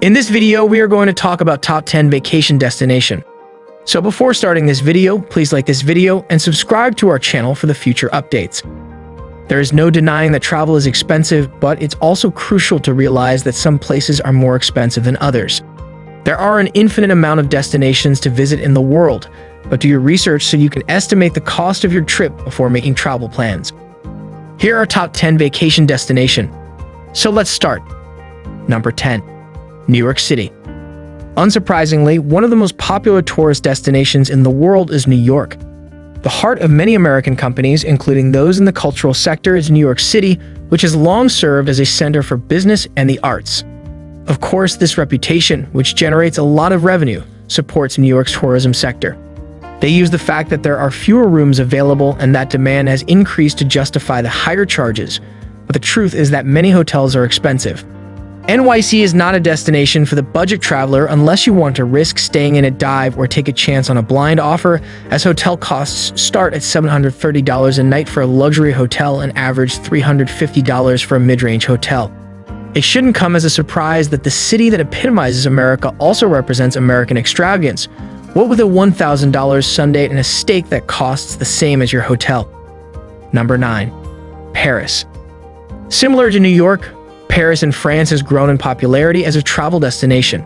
In this video, we are going to talk about top 10 vacation destination. So before starting this video, please like this video and subscribe to our channel for the future updates. There is no denying that travel is expensive, but it's also crucial to realize that some places are more expensive than others. There are an infinite amount of destinations to visit in the world, but do your research so you can estimate the cost of your trip before making travel plans. Here are top 10 vacation destination. So let's start. Number 10. New York City. Unsurprisingly, one of the most popular tourist destinations in the world is New York. The heart of many American companies, including those in the cultural sector, is New York City, which has long served as a center for business and the arts. Of course, this reputation, which generates a lot of revenue, supports New York's tourism sector. They use the fact that there are fewer rooms available and that demand has increased to justify the higher charges, but the truth is that many hotels are expensive. NYC is not a destination for the budget traveler unless you want to risk staying in a dive or take a chance on a blind offer, as hotel costs start at $730 a night for a luxury hotel and average $350 for a mid-range hotel. It shouldn't come as a surprise that the city that epitomizes America also represents American extravagance. What with a $1,000 Sunday and a steak that costs the same as your hotel? Number 9. Paris. Similar to New York, Paris in France has grown in popularity as a travel destination.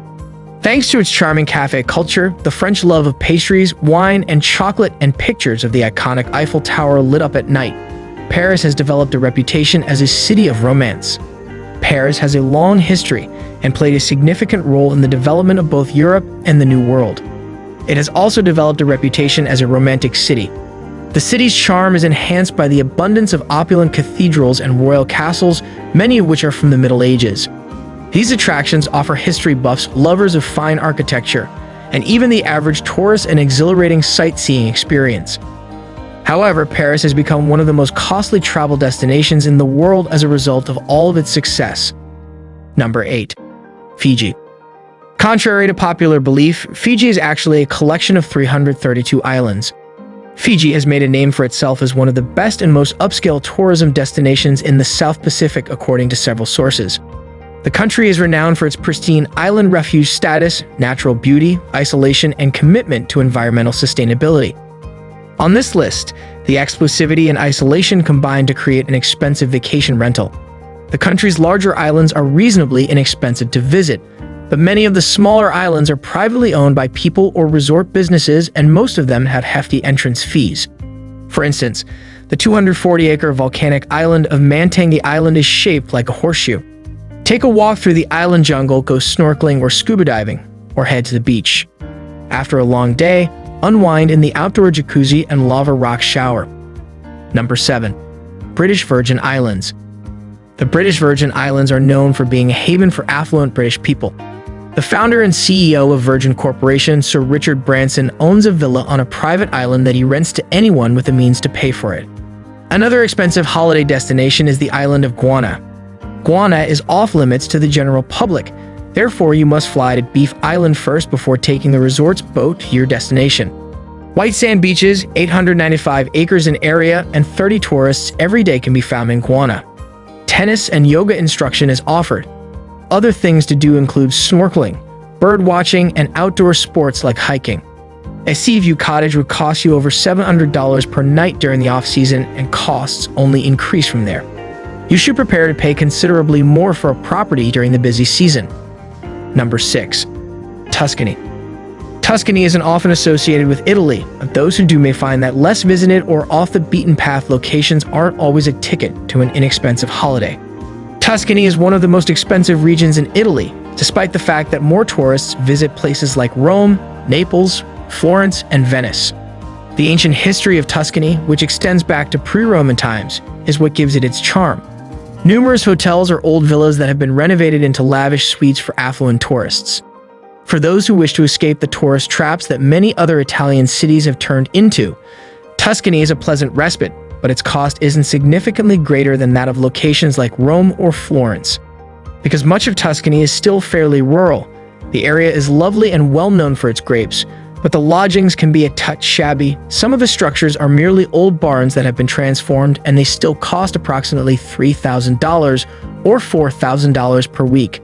Thanks to its charming café culture, the French love of pastries, wine, and chocolate, and pictures of the iconic Eiffel Tower lit up at night, Paris has developed a reputation as a city of romance. Paris has a long history and played a significant role in the development of both Europe and the New World. It has also developed a reputation as a romantic city. The city's charm is enhanced by the abundance of opulent cathedrals and royal castles, many of which are from the Middle Ages. These attractions offer history buffs, lovers of fine architecture, and even the average tourist an exhilarating sightseeing experience. However, Paris has become one of the most costly travel destinations in the world as a result of all of its success. Number 8. Fiji. Contrary to popular belief, Fiji is actually a collection of 332 islands. Fiji has made a name for itself as one of the best and most upscale tourism destinations in the South Pacific, according to several sources. The country is renowned for its pristine island refuge status, natural beauty, isolation, and commitment to environmental sustainability. On this list, the exclusivity and isolation combine to create an expensive vacation rental. The country's larger islands are reasonably inexpensive to visit, but many of the smaller islands are privately owned by people or resort businesses, and most of them have hefty entrance fees. For instance, the 240-acre volcanic island of Mantangi Island is shaped like a horseshoe. Take a walk through the island jungle, go snorkeling or scuba diving, or head to the beach. After a long day, unwind in the outdoor jacuzzi and lava rock shower. Number 7. British Virgin Islands. The British Virgin Islands are known for being a haven for affluent British people. The founder and CEO of Virgin Corporation, Sir Richard Branson, owns a villa on a private island that he rents to anyone with the means to pay for it. Another expensive holiday destination is the island of Guana. Guana is off-limits to the general public, therefore you must fly to Beef Island first before taking the resort's boat to your destination. White sand beaches, 895 acres in area, and 30 tourists every day can be found in Guana. Tennis and yoga instruction is offered. Other things to do include snorkeling, bird watching, and outdoor sports like hiking. A sea view cottage would cost you over $700 per night during the off-season, and costs only increase from there. You should prepare to pay considerably more for a property during the busy season. Number 6. Tuscany. Tuscany isn't often associated with Italy, but those who do may find that less visited or off-the-beaten-path locations aren't always a ticket to an inexpensive holiday. Tuscany is one of the most expensive regions in Italy, despite the fact that more tourists visit places like Rome, Naples, Florence, and Venice. The ancient history of Tuscany, which extends back to pre-Roman times, is what gives it its charm. Numerous hotels are old villas that have been renovated into lavish suites for affluent tourists. For those who wish to escape the tourist traps that many other Italian cities have turned into, Tuscany is a pleasant respite, but its cost isn't significantly greater than that of locations like Rome or Florence. Because much of Tuscany is still fairly rural, the area is lovely and well known for its grapes, but the lodgings can be a touch shabby. Some of the structures are merely old barns that have been transformed, and they still cost approximately $3,000 or $4,000 per week.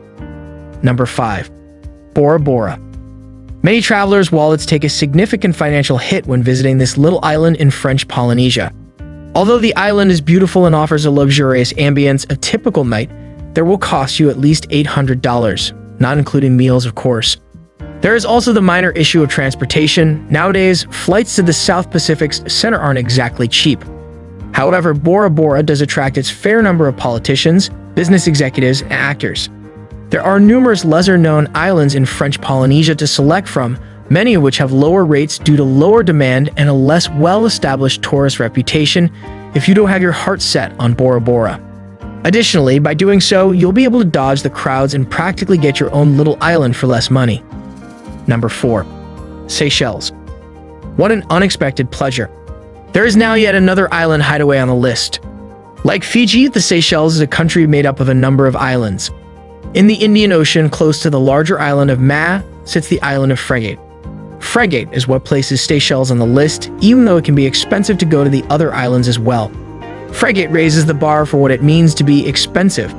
Number 5. Bora Bora. Many travelers' wallets take a significant financial hit when visiting this little island in French Polynesia. Although the island is beautiful and offers a luxurious ambience, a typical night there will cost you at least $800, not including meals, of course. There is also the minor issue of transportation. Nowadays, flights to the South Pacific's center aren't exactly cheap. However, Bora Bora does attract its fair number of politicians, business executives, and actors. There are numerous lesser-known islands in French Polynesia to select from, many of which have lower rates due to lower demand and a less well-established tourist reputation if you don't have your heart set on Bora Bora. Additionally, by doing so, you'll be able to dodge the crowds and practically get your own little island for less money. Number 4. Seychelles. What an unexpected pleasure. There is now yet another island hideaway on the list. Like Fiji, the Seychelles is a country made up of a number of islands. In the Indian Ocean, close to the larger island of Mahé, sits the island of Fregate. Fregate is what places Seychelles on the list, even though it can be expensive to go to the other islands as well. Fregate raises the bar for what it means to be expensive.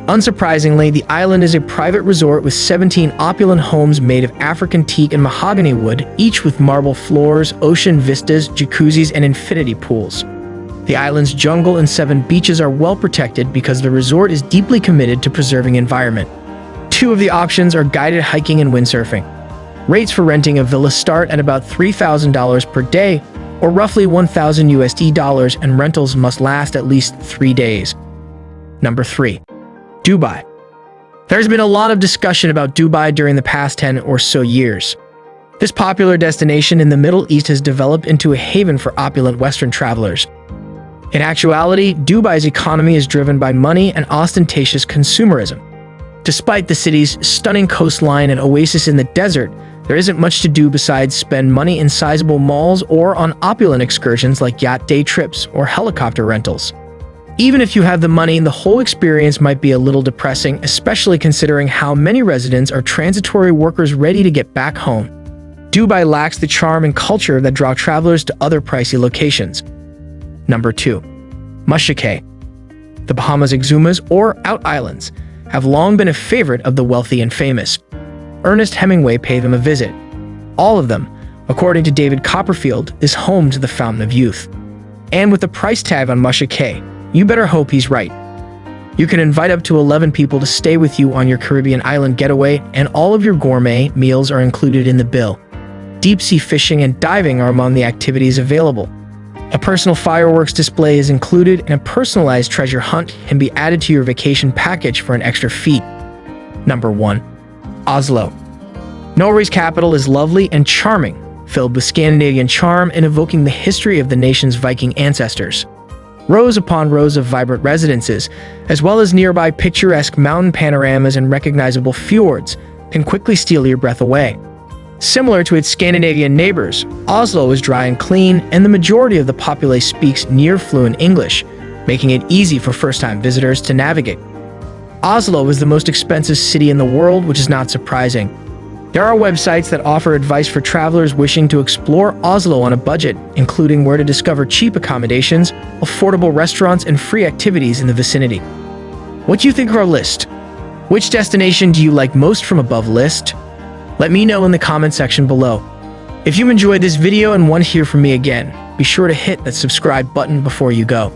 Unsurprisingly, the island is a private resort with 17 opulent homes made of African teak and mahogany wood, each with marble floors, ocean vistas, jacuzzis, and infinity pools. The island's jungle and 7 beaches are well protected because the resort is deeply committed to preserving environment. 2 of the options are guided hiking and windsurfing. Rates for renting a villa start at about $3,000 per day, or roughly $1,000 and rentals must last at least 3 days. Number 3. Dubai. There's been a lot of discussion about Dubai during the past 10 or so years. This popular destination in the Middle East has developed into a haven for opulent Western travelers. In actuality, Dubai's economy is driven by money and ostentatious consumerism. Despite the city's stunning coastline and oasis in the desert, there isn't much to do besides spend money in sizable malls or on opulent excursions like yacht day trips or helicopter rentals. Even if you have the money, the whole experience might be a little depressing, especially considering how many residents are transitory workers ready to get back home. Dubai lacks the charm and culture that draw travelers to other pricey locations. Number 2. Musha Cay. The Bahamas Exumas, or Out Islands, have long been a favorite of the wealthy and famous. Ernest Hemingway paid them a visit. All of them, according to David Copperfield, is home to the Fountain of Youth. And with the price tag on Musha Cay, you better hope he's right. You can invite up to 11 people to stay with you on your Caribbean island getaway, and all of your gourmet meals are included in the bill. Deep-sea fishing and diving are among the activities available. A personal fireworks display is included, and a personalized treasure hunt can be added to your vacation package for an extra fee. Number 1. Oslo. Norway's capital is lovely and charming, filled with Scandinavian charm and evoking the history of the nation's Viking ancestors. Rows upon rows of vibrant residences, as well as nearby picturesque mountain panoramas and recognizable fjords, can quickly steal your breath away. Similar to its Scandinavian neighbors, Oslo is dry and clean, and the majority of the populace speaks near-fluent English, making it easy for first-time visitors to navigate. Oslo is the most expensive city in the world, which is not surprising. There are websites that offer advice for travelers wishing to explore Oslo on a budget, including where to discover cheap accommodations, affordable restaurants, and free activities in the vicinity. What do you think of our list? Which destination do you like most from above list? Let me know in the comment section below. If you enjoyed this video and want to hear from me again, be sure to hit that subscribe button before you go.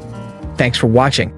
Thanks for watching.